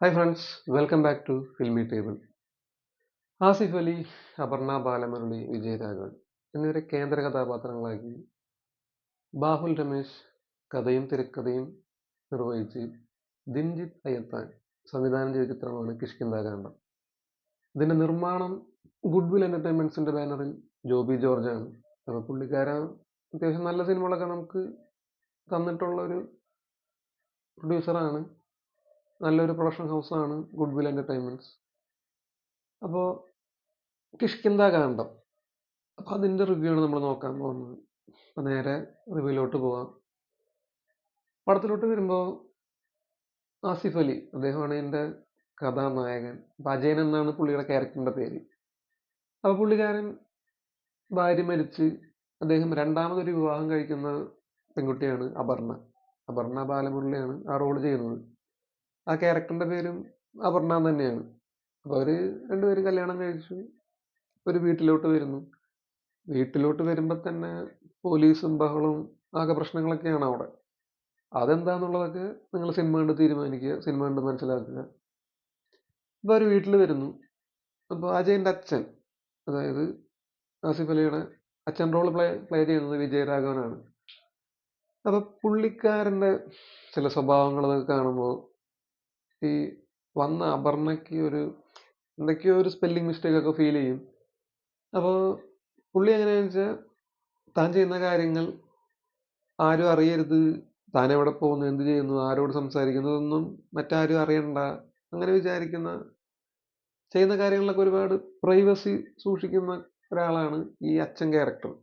Hi friends, welcome back to filmy table. Asif Ali, Aparna Balamurali, Vijayaraghavan എന്നിവരെ കേന്ദ്ര കഥാപാത്രങ്ങളാക്കി ബാഹുൽ രമേശ് കഥയും തിരക്കഥയും നിർവഹിച്ച് ദിൻജിത്ത് അയ്യത്താൻ സംവിധാനം ചെയ്ത ചിത്രമാണ് കിഷ്കിന്ധാകാന്ഡം. ഇതിന്റെ നിർമ്മാണം ഗുഡ്വിൽ എന്റർടൈൻമെന്റ്സിന്റെ ബാനറിൽ ജോബി ജോർജാണ്. അപ്പോൾ പുള്ളിക്കാരൻ അത്യാവശ്യം നല്ല സിനിമകളൊക്കെ നമുക്ക് തന്നിട്ടുള്ള ഒരു പ്രൊഡ്യൂസറാണ്. നല്ലൊരു പ്രൊഡക്ഷൻ ഹൗസാണ് ഗുഡ്വിൽ എന്റർടൈൻമെന്റ്സ്. അപ്പോൾ കിഷ്കിന്ധാകാന്ഡം, അപ്പോൾ അതിൻ്റെ റിവ്യൂ ആണ് നമ്മൾ നോക്കാൻ പോകുന്നത്. അപ്പോൾ നേരെ റിവ്യൂലോട്ട് പോകാം. പടത്തിലോട്ട് വരുമ്പോൾ ആസിഫ് അലി, അദ്ദേഹമാണ് എൻ്റെ കഥാനായകൻ. അപ്പോൾ അജയൻ എന്നാണ് പുള്ളിയുടെ ക്യാരക്ടറിൻ്റെ പേര്. അപ്പോൾ പുള്ളിക്കാരൻ ഭാര്യ മരിച്ച് അദ്ദേഹം രണ്ടാമതൊരു വിവാഹം കഴിക്കുന്ന പെൺകുട്ടിയാണ് അപർണ. അപർണ ബാലമുരളിയാണ് ആ റോൾ ചെയ്യുന്നത്. ആ ക്യാരക്ടറിൻ്റെ പേരും അപർണ തന്നെയാണ്. അപ്പോൾ അവർ രണ്ടുപേരും കല്യാണം കഴിച്ചു ഒരു വീട്ടിലോട്ട് വരുന്നു. വീട്ടിലോട്ട് വരുമ്പോൾ തന്നെ പോലീസും ബഹളവും ആകെ പ്രശ്നങ്ങളൊക്കെയാണ് അവിടെ. അതെന്താന്നുള്ളതൊക്കെ നിങ്ങൾ സിനിമ കണ്ട് തീരുമാനിക്കുക, സിനിമ കണ്ട് മനസ്സിലാക്കുക. ഇപ്പോൾ ഒരു വീട്ടിൽ വരുന്നു. അപ്പോൾ അജയൻ്റെ അച്ഛൻ, അതായത് ആസിഫ് അലിയുടെ അച്ഛൻ റോൾ പ്ലേ ചെയ്യുന്നത് വിജയരാഘവനാണ്. അപ്പോൾ പുള്ളിക്കാരൻ്റെ ചില സ്വഭാവങ്ങളൊക്കെ കാണുമ്പോൾ ഈ വന്ന അപർണയ്ക്ക് എന്തൊക്കെയോ ഒരു സ്പെല്ലിംഗ് മിസ്റ്റേക്ക് ഒക്കെ ഫീൽ ചെയ്യും. അപ്പോൾ പുള്ളി എങ്ങനെയാണെന്ന് വെച്ചാൽ താൻ ചെയ്യുന്ന കാര്യങ്ങൾ ആരും അറിയരുത്, താൻ എവിടെ പോകുന്നു, എന്ത് ചെയ്യുന്നു, ആരോട് സംസാരിക്കുന്നതൊന്നും മറ്റാരും അറിയണ്ട, അങ്ങനെ ചെയ്യുന്ന കാര്യങ്ങളിലൊക്കെ ഒരുപാട് പ്രൈവസി സൂക്ഷിക്കുന്ന ഒരാളാണ് ഈ അച്ഛൻ ക്യാരക്ടർ,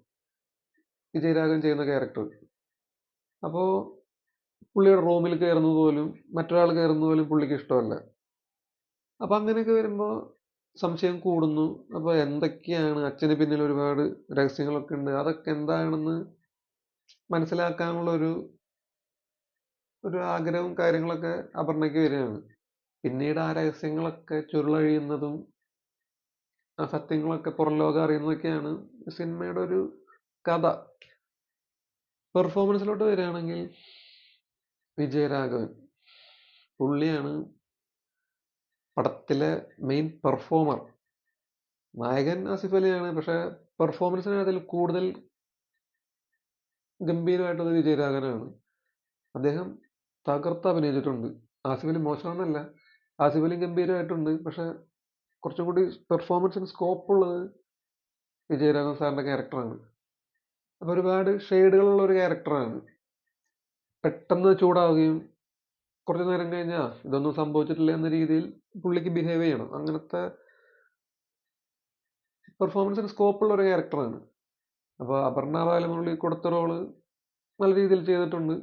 വിജയരാഘവൻ ചെയ്യുന്ന ക്യാരക്ടർ. അപ്പോൾ പുള്ളിയുടെ റൂമിൽ കയറുന്നത് പോലും മറ്റൊരാൾ കയറുന്നത് പോലും പുള്ളിക്ക് ഇഷ്ടമല്ല. അപ്പം അങ്ങനെയൊക്കെ വരുമ്പോൾ സംശയം കൂടുന്നു. അപ്പോൾ എന്തൊക്കെയാണ് അച്ഛന് പിന്നിൽ, ഒരുപാട് രഹസ്യങ്ങളൊക്കെ ഉണ്ട്, അതൊക്കെ എന്താണെന്ന് മനസ്സിലാക്കാനുള്ള ഒരു ആഗ്രഹവും കാര്യങ്ങളൊക്കെ അപർണയ്ക്ക് വരികയാണ്. പിന്നീട് ആ രഹസ്യങ്ങളൊക്കെ ചുരുളഴിയുന്നതും ആ സത്യങ്ങളൊക്കെ പുറം ലോകം അറിയുന്നതൊക്കെയാണ് സിനിമയുടെ ഒരു കഥ. പെർഫോമൻസിലോട്ട് വരികയാണെങ്കിൽ വിജയരാഘവൻ പുള്ളിയാണ് പടത്തിലെ മെയിൻ പെർഫോമർ. നായകൻ ആസിഫ് അലിയാണ്, പക്ഷെ പെർഫോമൻസിന് അതിൽ കൂടുതൽ ഗംഭീരമായിട്ടുള്ളത് വിജയരാഘവനാണ്. അദ്ദേഹം തകർത്ത് അഭിനയിച്ചിട്ടുണ്ട്. ആസിഫ് അലി മോശമാണെന്നല്ല, ആസിഫ് അലി ഗംഭീരമായിട്ടുണ്ട്. പക്ഷെ കുറച്ചും കൂടി പെർഫോമൻസിന് സ്കോപ്പ് ഉള്ളത് വിജയരാഘവൻ സാറിന്റെ ക്യാരക്ടറാണ്. അപ്പോൾ ഒരുപാട് ഷെയ്ഡുകളുള്ള ഒരു ക്യാരക്ടറാണ്. പെട്ടെന്ന് ചൂടാവുകയും കുറച്ചു നേരം കഴിഞ്ഞാൽ ഇതൊന്നും സംഭവിച്ചിട്ടില്ല എന്ന രീതിയിൽ പുള്ളിക്ക് ബിഹേവ് ചെയ്യണം. അങ്ങനത്തെ പെർഫോമൻസിന് സ്കോപ്പുള്ള ഒരു ക്യാരക്ടറാണ്. അപ്പോൾ അപർണ ബാലമുരളി കൊടുത്ത റോള് നല്ല രീതിയിൽ ചെയ്തിട്ടുണ്ട്.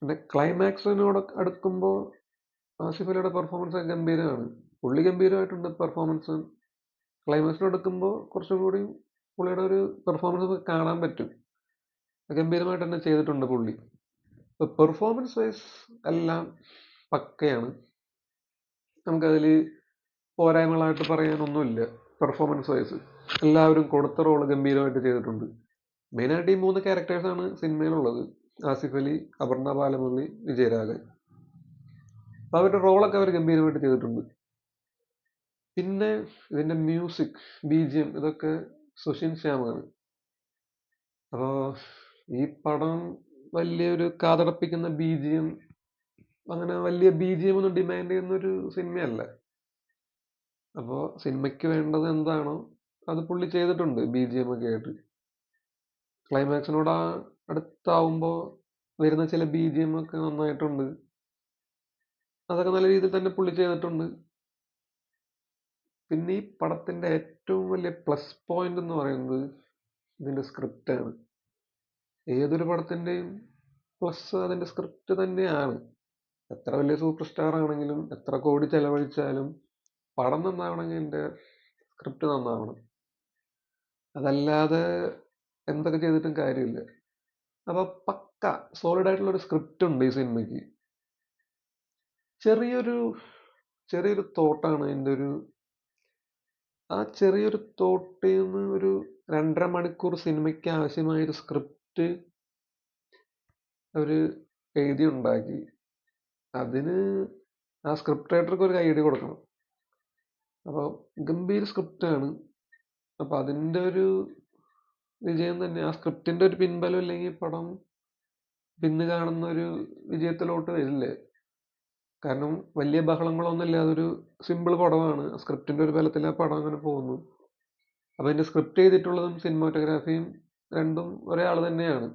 പിന്നെ ക്ലൈമാക്സിനോട് അടുക്കുമ്പോൾ ആസിഫ് അലിയുടെ പെർഫോമൻസ് ഗംഭീരമാണ്. പുള്ളി ഗംഭീരമായിട്ടുണ്ട് പെർഫോമൻസ്. ക്ലൈമാക്സിനോട് അടുക്കുമ്പോൾ കുറച്ചും കൂടി പുള്ളിയുടെ ഒരു പെർഫോമൻസ് കാണാൻ പറ്റും. ഗംഭീരമായിട്ട് തന്നെ ചെയ്തിട്ടുണ്ട് പുള്ളി. പെർഫോമൻസ് വൈസ് എല്ലാം പക്കയാണ്. നമുക്കതിൽ പോരായ്മകളായിട്ട് പറയാനൊന്നുമില്ല. പെർഫോമൻസ് വൈസ് എല്ലാവരും കൊടുത്ത റോള് ഗംഭീരമായിട്ട് ചെയ്തിട്ടുണ്ട്. മെയിനായിട്ട് ഈ 3 ക്യാരക്ടേഴ്സാണ് സിനിമയിലുള്ളത്: ആസിഫ് അലി, അപർണ ബാലമുരളി, വിജയരാഘവൻ. അപ്പോൾ അവരുടെ റോളൊക്കെ അവർ ഗംഭീരമായിട്ട് ചെയ്തിട്ടുണ്ട്. പിന്നെ ഇതിൻ്റെ മ്യൂസിക്, BGM ഇതൊക്കെ സുഷിൻ ശ്യാമാണ്. അപ്പോൾ ഈ പടം വലിയൊരു കാതടപ്പിക്കുന്ന BGM, അങ്ങനെ വലിയ BGM ഒന്നും ഡിമാൻഡ് ചെയ്യുന്നൊരു സിനിമയല്ല. അപ്പോൾ സിനിമയ്ക്ക് വേണ്ടത് എന്താണോ അത് പുള്ളി ചെയ്തിട്ടുണ്ട് BGM ഒക്കെ ആയിട്ട്. ക്ലൈമാക്സിനോട് അടുത്താവുമ്പോൾ വരുന്ന ചില BGM ഒക്കെ നന്നായിട്ടുണ്ട്. അതൊക്കെ നല്ല രീതിയിൽ തന്നെ പുള്ളി ചെയ്തിട്ടുണ്ട്. പിന്നെ ഈ പടത്തിൻ്റെ ഏറ്റവും വലിയ പ്ലസ് പോയിന്റ് എന്ന് പറയുന്നത് ഇതിൻ്റെ സ്ക്രിപ്റ്റാണ്. ഏതൊരു പടത്തിൻ്റെയും പ്ലസ് അതിൻ്റെ സ്ക്രിപ്റ്റ് തന്നെയാണ്. എത്ര വലിയ സൂപ്പർ സ്റ്റാർ ആണെങ്കിലും എത്ര കോടി ചെലവഴിച്ചാലും പടം നന്നാവണമെങ്കിൽ എൻ്റെ സ്ക്രിപ്റ്റ് നന്നാവണം. അതല്ലാതെ എന്തൊക്കെ ചെയ്തിട്ടും കാര്യമില്ല. അപ്പോൾ പക്ക സോളിഡ് ആയിട്ടുള്ളൊരു സ്ക്രിപ്റ്റ് ഉണ്ട് ഈ സിനിമയ്ക്ക്. ചെറിയൊരു തോട്ടാണ് എൻ്റെ ആ ചെറിയൊരു തോട്ടിൽ നിന്ന് ഒരു 2.5 മണിക്കൂർ സിനിമയ്ക്ക് ആവശ്യമായൊരു സ്ക്രിപ്റ്റ് അവർ എഴുതി ഉണ്ടാക്കി. അതിന് ആ സ്ക്രിപ്റ്റ് റൈറ്റർക്ക് ഒരു കൈയടി കൊടുക്കണം. അപ്പോൾ ഗംഭീര സ്ക്രിപ്റ്റാണ്. അപ്പോൾ അതിൻ്റെ ഒരു വിജയം തന്നെ, ആ സ്ക്രിപ്റ്റിൻ്റെ ഒരു പിൻബലം ഇല്ലെങ്കിൽ പടം ഇന്ന് കാണുന്ന ഒരു വിജയത്തിലോട്ട് വരില്ലേ. കാരണം വലിയ ബഹളങ്ങളൊന്നും ഇല്ലാതെ ഒരു സിമ്പിൾ പടമാണ്. സ്ക്രിപ്റ്റിൻ്റെ ഒരു ബലത്തിൽ ആ പടം അങ്ങനെ പോകുന്നു. അപ്പോൾ അതിൻ്റെ സ്ക്രിപ്റ്റ് ചെയ്തിട്ടുള്ളതും സിനിമാറ്റോഗ്രാഫിയും രണ്ടും ഒരേ ആൾ തന്നെയാണ്.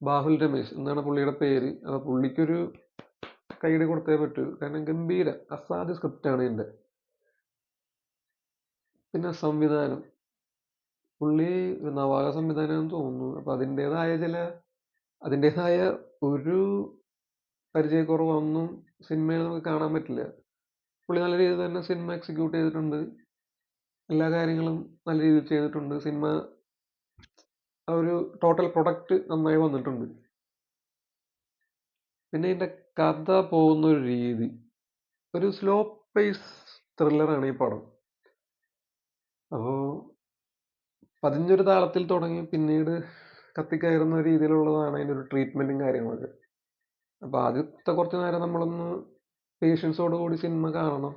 ബാഹുൽ രമേശ് എന്നാണ് പുള്ളിയുടെ പേര്. അപ്പോൾ പുള്ളിക്കൊരു കൈയടി കൊടുത്തേ പറ്റൂ. കാരണം ഗംഭീര അസാധ്യ സ്ക്രിപ്റ്റാണ് ഇതിൻ്റെ. പിന്നെ സംവിധാനം, പുള്ളി ഒരു നവാഗ സംവിധാനമാണെന്ന് തോന്നുന്നു. അപ്പോൾ അതിൻ്റെതായ ഒരു പരിചയക്കുറവൊന്നും സിനിമയിൽ നമുക്ക് കാണാൻ പറ്റില്ല. പുള്ളി നല്ല രീതിയിൽ തന്നെ സിനിമ എക്സിക്യൂട്ട് ചെയ്തിട്ടുണ്ട്. എല്ലാ കാര്യങ്ങളും നല്ല രീതിയിൽ ചെയ്തിട്ടുണ്ട്. സിനിമ ആ ഒരു ടോട്ടൽ പ്രൊഡക്റ്റ് നന്നായി വന്നിട്ടുണ്ട്. പിന്നെ ഇതിൻ്റെ കഥ പോകുന്ന ഒരു രീതി, ഒരു സ്ലോ പേസ് ത്രില്ലറാണ് ഈ പടം. അപ്പോൾ പതിഞ്ഞൊരു താളത്തിൽ തുടങ്ങി പിന്നീട് കത്തിക്കയറുന്ന രീതിയിലുള്ളതാണ് അതിൻ്റെ ഒരു ട്രീറ്റ്മെൻറ്റും കാര്യങ്ങളൊക്കെ. അപ്പോൾ ആദ്യത്തെ കുറച്ച് നേരം നമ്മളൊന്ന് പേഷ്യൻസോടുകൂടി സിനിമ കാണണം.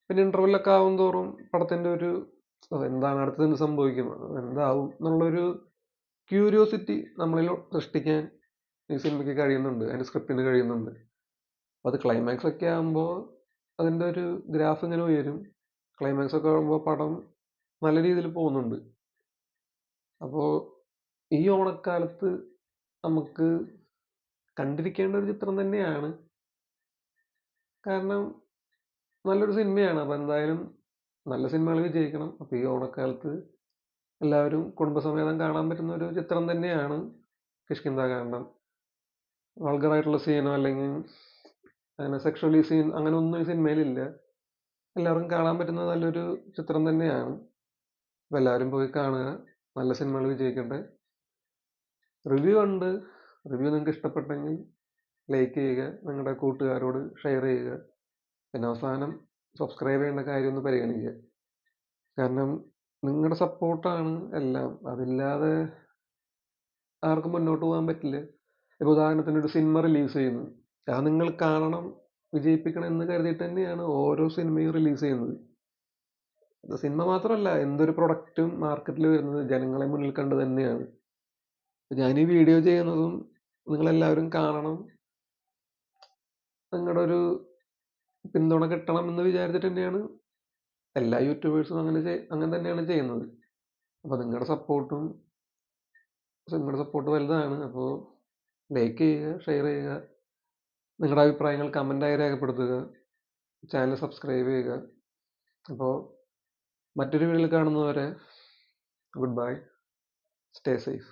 പിന്നെ ഇൻ്റർവെല്ലൊക്കെ ആവും തോറും പടത്തിൻ്റെ ഒരു എന്താണ് അടുത്തതിന് സംഭവിക്കുന്നത്, എന്താവും എന്നുള്ളൊരു ക്യൂരിയോസിറ്റി നമ്മളിൽ സൃഷ്ടിക്കാൻ ഈ സിനിമയ്ക്ക് കഴിയുന്നുണ്ട്, അതിൻ്റെ സ്ക്രിപ്റ്റിന് കഴിയുന്നുണ്ട്. അപ്പോൾ അത് ക്ലൈമാക്സ് ഒക്കെ ആകുമ്പോൾ അതിൻ്റെ ഒരു ഗ്രാഫ് ഇങ്ങനെ ഉയരും. ക്ലൈമാക്സ് ഒക്കെ ആകുമ്പോൾ പടം നല്ല രീതിയിൽ പോകുന്നുണ്ട്. അപ്പോൾ ഈ ഓണക്കാലത്ത് നമുക്ക് കണ്ടിരിക്കേണ്ട ഒരു ചിത്രം തന്നെയാണ്. കാരണം നല്ലൊരു സിനിമയാണ്. അപ്പോൾ എന്തായാലും നല്ല സിനിമകൾ വിജയിക്കണം. അപ്പോൾ ഈ ഓണക്കാലത്ത് എല്ലാവരും കുടുംബസമേതം കാണാൻ പറ്റുന്ന ഒരു ചിത്രം തന്നെയാണ് കിഷ്കിന്ധാകാന്ഡം. വൾഗറായിട്ടുള്ള സീനോ അല്ലെങ്കിൽ അങ്ങനെ സെക്ഷുവലി സീൻ അങ്ങനെ ഒന്നും ഈ സിനിമയിലില്ല. എല്ലാവർക്കും കാണാൻ പറ്റുന്ന നല്ലൊരു ചിത്രം തന്നെയാണ്. അപ്പോൾ എല്ലാവരും പോയി കാണുക. നല്ല സിനിമകൾ വിജയിക്കട്ടെ. റിവ്യൂ ഉണ്ട്. റിവ്യൂ നിങ്ങൾക്ക് ഇഷ്ടപ്പെട്ടെങ്കിൽ ലൈക്ക് ചെയ്യുക, നിങ്ങളുടെ കൂട്ടുകാരോട് ഷെയർ ചെയ്യുക. പിന്നെ അവസാനം സബ്സ്ക്രൈബ് ചെയ്യേണ്ട കാര്യം ഒന്ന് പരിഗണിക്കുക. കാരണം നിങ്ങളുടെ സപ്പോർട്ടാണ് എല്ലാം. അതില്ലാതെ ആർക്കും മുന്നോട്ട് പോകാൻ പറ്റില്ല. ഇപ്പോൾ ഉദാഹരണത്തിന് ഒരു സിനിമ റിലീസ് ചെയ്യുന്നു, അത് നിങ്ങൾ കാണണം, വിജയിപ്പിക്കണം എന്ന് കരുതിയിട്ട് തന്നെയാണ് ഓരോ സിനിമയും റിലീസ് ചെയ്യുന്നത്. അത് സിനിമ മാത്രമല്ല, എന്തൊരു പ്രൊഡക്റ്റും മാർക്കറ്റിൽ വരുന്നത് ജനങ്ങളെ മുന്നിൽ കണ്ട് തന്നെയാണ്. ഞാൻ ഈ വീഡിയോ ചെയ്യുന്നതും നിങ്ങളെല്ലാവരും കാണണം, നിങ്ങളുടെ ഒരു പിന്തുണ കിട്ടണം എന്ന് വിചാരിച്ചിട്ട് തന്നെയാണ് എല്ലാ യൂട്യൂബേഴ്സും അങ്ങനെ തന്നെയാണ് ചെയ്യുന്നത്. അപ്പോൾ നിങ്ങളുടെ സപ്പോർട്ട് വലുതാണ്. അപ്പോൾ ലൈക്ക് ചെയ്യുക, ഷെയർ ചെയ്യുക, നിങ്ങളുടെ അഭിപ്രായങ്ങൾ കമൻ്റായി രേഖപ്പെടുത്തുക, ചാനൽ സബ്സ്ക്രൈബ് ചെയ്യുക. അപ്പോൾ മറ്റൊരു വീഡിയോയിൽ കാണുന്നവരെ ഗുഡ് ബൈ, സ്റ്റേ സേഫ്.